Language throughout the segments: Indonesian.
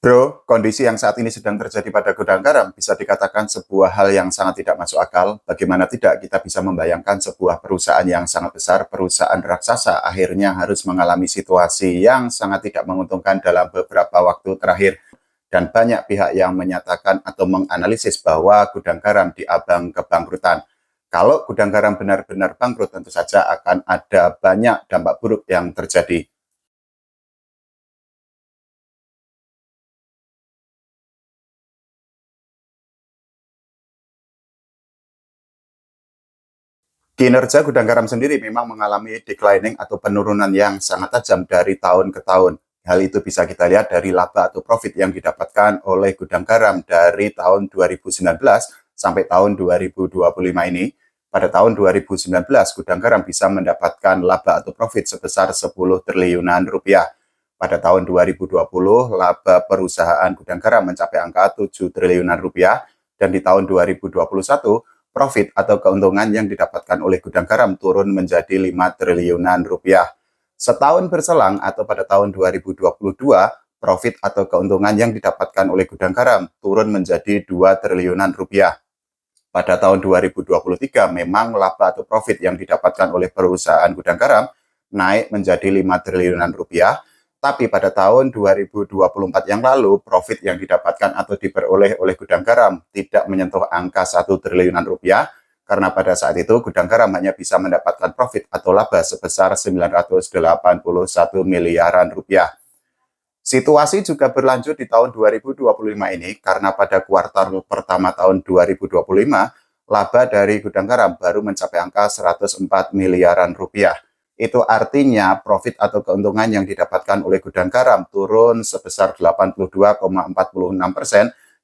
Bro, kondisi yang saat ini sedang terjadi pada gudang garam bisa dikatakan sebuah hal yang sangat tidak masuk akal. Bagaimana tidak kita bisa membayangkan sebuah perusahaan yang sangat besar, perusahaan raksasa, akhirnya harus mengalami situasi yang sangat tidak menguntungkan dalam beberapa waktu terakhir. Dan banyak pihak yang menyatakan atau menganalisis bahwa gudang garam diambang kebangkrutan. Kalau gudang garam benar-benar bangkrut, tentu saja akan ada banyak dampak buruk yang terjadi. Kinerja gudang garam sendiri memang mengalami declining atau penurunan yang sangat tajam dari tahun ke tahun. Hal itu bisa kita lihat dari laba atau profit yang didapatkan oleh gudang garam dari tahun 2019 sampai tahun 2025 ini. Pada tahun 2019, gudang garam bisa mendapatkan laba atau profit sebesar 10 triliunan rupiah. Pada tahun 2020, laba perusahaan gudang garam mencapai angka 7 triliunan rupiah, dan di tahun 2021, profit atau keuntungan yang didapatkan oleh gudang garam turun menjadi 5 triliunan rupiah. Setahun berselang atau pada tahun 2022, profit atau keuntungan yang didapatkan oleh gudang garam turun menjadi 2 triliunan rupiah. Pada tahun 2023 memang laba atau profit yang didapatkan oleh perusahaan gudang garam naik menjadi 5 triliunan rupiah, tapi pada tahun 2024 yang lalu, profit yang didapatkan atau diperoleh oleh gudang garam tidak menyentuh angka 1 triliunan rupiah, karena pada saat itu gudang garam hanya bisa mendapatkan profit atau laba sebesar 981 miliaran rupiah. Situasi juga berlanjut di tahun 2025 ini karena pada kuartal pertama tahun 2025, laba dari gudang garam baru mencapai angka 104 miliaran rupiah. Itu artinya profit atau keuntungan yang didapatkan oleh gudang garam turun sebesar 82,46%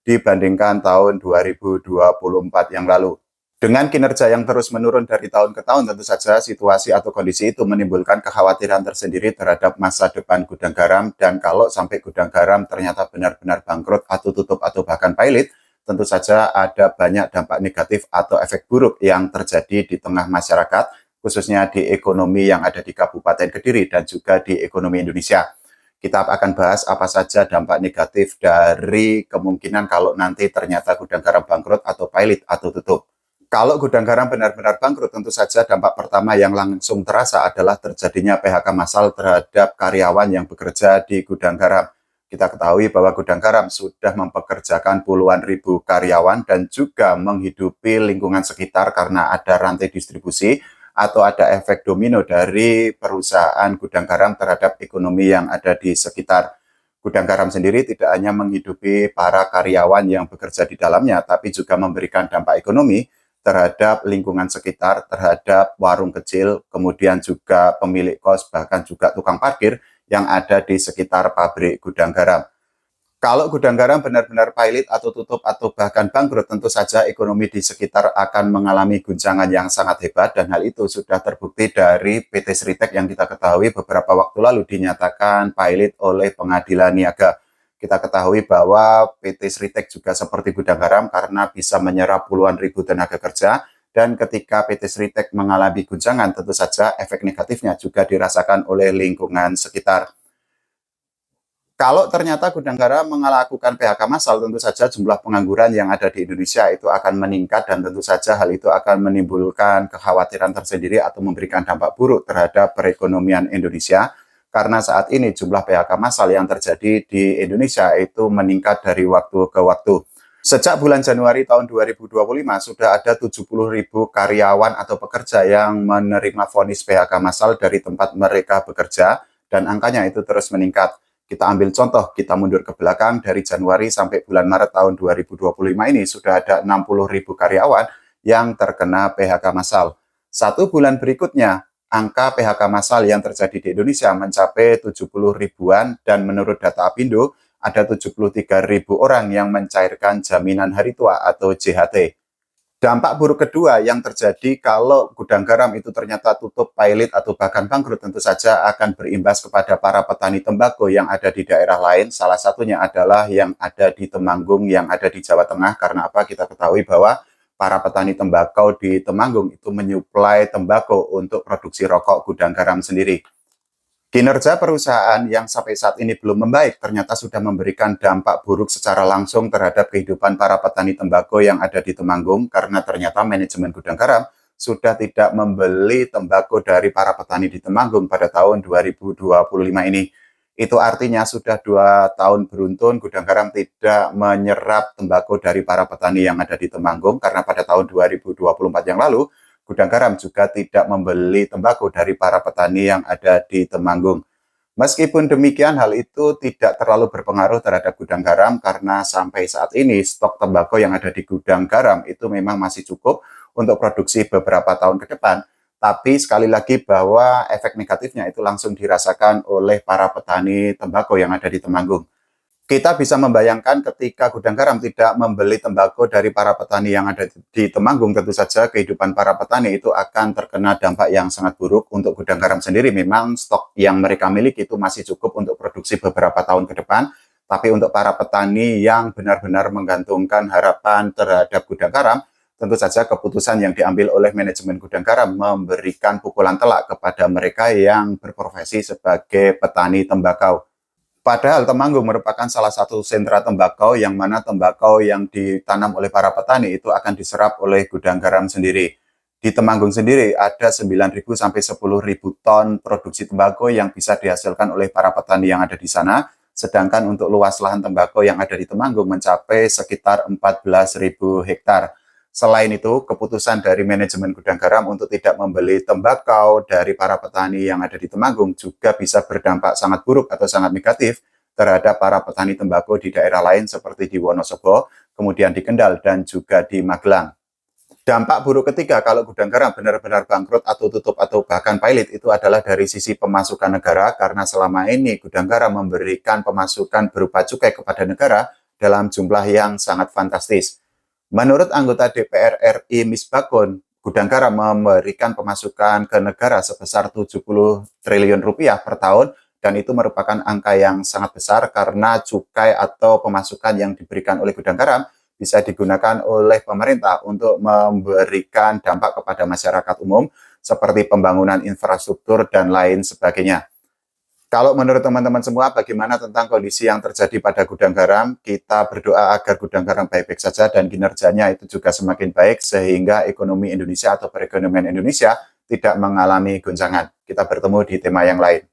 dibandingkan tahun 2024 yang lalu. Dengan kinerja yang terus menurun dari tahun ke tahun, tentu saja situasi atau kondisi itu menimbulkan kekhawatiran tersendiri terhadap masa depan gudang garam, dan kalau sampai gudang garam ternyata benar-benar bangkrut atau tutup atau bahkan pailit, tentu saja ada banyak dampak negatif atau efek buruk yang terjadi di tengah masyarakat, khususnya di ekonomi yang ada di Kabupaten Kediri dan juga di ekonomi Indonesia. Kita akan bahas apa saja dampak negatif dari kemungkinan kalau nanti ternyata gudang garam bangkrut atau pailit atau tutup. Kalau gudang garam benar-benar bangkrut, tentu saja dampak pertama yang langsung terasa adalah terjadinya PHK massal terhadap karyawan yang bekerja di gudang garam. Kita ketahui bahwa gudang garam sudah mempekerjakan puluhan ribu karyawan dan juga menghidupi lingkungan sekitar karena ada rantai distribusi atau ada efek domino dari perusahaan gudang garam terhadap ekonomi yang ada di sekitar. Gudang garam sendiri tidak hanya menghidupi para karyawan yang bekerja di dalamnya, tapi juga memberikan dampak ekonomi terhadap lingkungan sekitar, terhadap warung kecil, kemudian juga pemilik kos, bahkan juga tukang parkir yang ada di sekitar pabrik gudang garam. Kalau gudang garam benar-benar pailit atau tutup atau bahkan bangkrut, tentu saja ekonomi di sekitar akan mengalami guncangan yang sangat hebat, dan hal itu sudah terbukti dari PT Sritek yang kita ketahui beberapa waktu lalu dinyatakan pailit oleh pengadilan niaga. Kita ketahui bahwa PT Sritek juga seperti gudang garam karena bisa menyerap puluhan ribu tenaga kerja, dan ketika PT Sritek mengalami guncangan, tentu saja efek negatifnya juga dirasakan oleh lingkungan sekitar. Kalau ternyata gudang garam melakukan PHK massal, tentu saja jumlah pengangguran yang ada di Indonesia itu akan meningkat, dan tentu saja hal itu akan menimbulkan kekhawatiran tersendiri atau memberikan dampak buruk terhadap perekonomian Indonesia. Karena saat ini jumlah PHK massal yang terjadi di Indonesia itu meningkat dari waktu ke waktu. Sejak bulan Januari tahun 2025 sudah ada 70.000 karyawan atau pekerja yang menerima vonis PHK massal dari tempat mereka bekerja, dan angkanya itu terus meningkat. Kita ambil contoh, kita mundur ke belakang dari Januari sampai bulan Maret tahun 2025 ini sudah ada 60.000 karyawan yang terkena PHK massal. Satu bulan berikutnya, angka PHK massal yang terjadi di Indonesia mencapai 70 ribuan, dan menurut data Apindo, ada 73.000 orang yang mencairkan jaminan hari tua atau JHT. Dampak buruk kedua yang terjadi kalau gudang garam itu ternyata tutup, pailit, atau bahkan bangkrut, tentu saja akan berimbas kepada para petani tembakau yang ada di daerah lain. Salah satunya adalah yang ada di Temanggung, yang ada di Jawa Tengah. Karena apa? Kita ketahui bahwa para petani tembakau di Temanggung itu menyuplai tembakau untuk produksi rokok gudang garam sendiri. Kinerja perusahaan yang sampai saat ini belum membaik ternyata sudah memberikan dampak buruk secara langsung terhadap kehidupan para petani tembakau yang ada di Temanggung karena ternyata manajemen gudang garam sudah tidak membeli tembakau dari para petani di Temanggung pada tahun 2025 ini. Itu artinya sudah 2 tahun beruntun gudang garam tidak menyerap tembakau dari para petani yang ada di Temanggung karena pada tahun 2024 yang lalu gudang garam juga tidak membeli tembakau dari para petani yang ada di Temanggung. Meskipun demikian, hal itu tidak terlalu berpengaruh terhadap gudang garam karena sampai saat ini stok tembakau yang ada di gudang garam itu memang masih cukup untuk produksi beberapa tahun ke depan. Tapi sekali lagi bahwa efek negatifnya itu langsung dirasakan oleh para petani tembakau yang ada di Temanggung. Kita bisa membayangkan ketika gudang garam tidak membeli tembakau dari para petani yang ada di Temanggung, tentu saja kehidupan para petani itu akan terkena dampak yang sangat buruk. Untuk gudang garam sendiri, memang stok yang mereka miliki itu masih cukup untuk produksi beberapa tahun ke depan. Tapi untuk para petani yang benar-benar menggantungkan harapan terhadap gudang garam, tentu saja keputusan yang diambil oleh manajemen gudang garam memberikan pukulan telak kepada mereka yang berprofesi sebagai petani tembakau. Padahal Temanggung merupakan salah satu sentra tembakau yang mana tembakau yang ditanam oleh para petani itu akan diserap oleh gudang garam sendiri. Di Temanggung sendiri ada 9.000 sampai 10.000 ton produksi tembakau yang bisa dihasilkan oleh para petani yang ada di sana, sedangkan untuk luas lahan tembakau yang ada di Temanggung mencapai sekitar 14.000 hektar. Selain itu, keputusan dari manajemen gudang garam untuk tidak membeli tembakau dari para petani yang ada di Temanggung juga bisa berdampak sangat buruk atau sangat negatif terhadap para petani tembakau di daerah lain seperti di Wonosobo, kemudian di Kendal, dan juga di Magelang. Dampak buruk ketiga kalau gudang garam benar-benar bangkrut atau tutup atau bahkan pilot itu adalah dari sisi pemasukan negara karena selama ini gudang garam memberikan pemasukan berupa cukai kepada negara dalam jumlah yang sangat fantastis. Menurut anggota DPR RI Misbakun, gudang garam memberikan pemasukan ke negara sebesar 70 triliun rupiah per tahun dan itu merupakan angka yang sangat besar karena cukai atau pemasukan yang diberikan oleh gudang garam bisa digunakan oleh pemerintah untuk memberikan dampak kepada masyarakat umum seperti pembangunan infrastruktur dan lain sebagainya. Kalau menurut teman-teman semua, bagaimana tentang kondisi yang terjadi pada gudang garam? Kita berdoa agar gudang garam baik-baik saja dan kinerjanya itu juga semakin baik sehingga ekonomi Indonesia atau perekonomian Indonesia tidak mengalami goncangan. Kita bertemu di tema yang lain.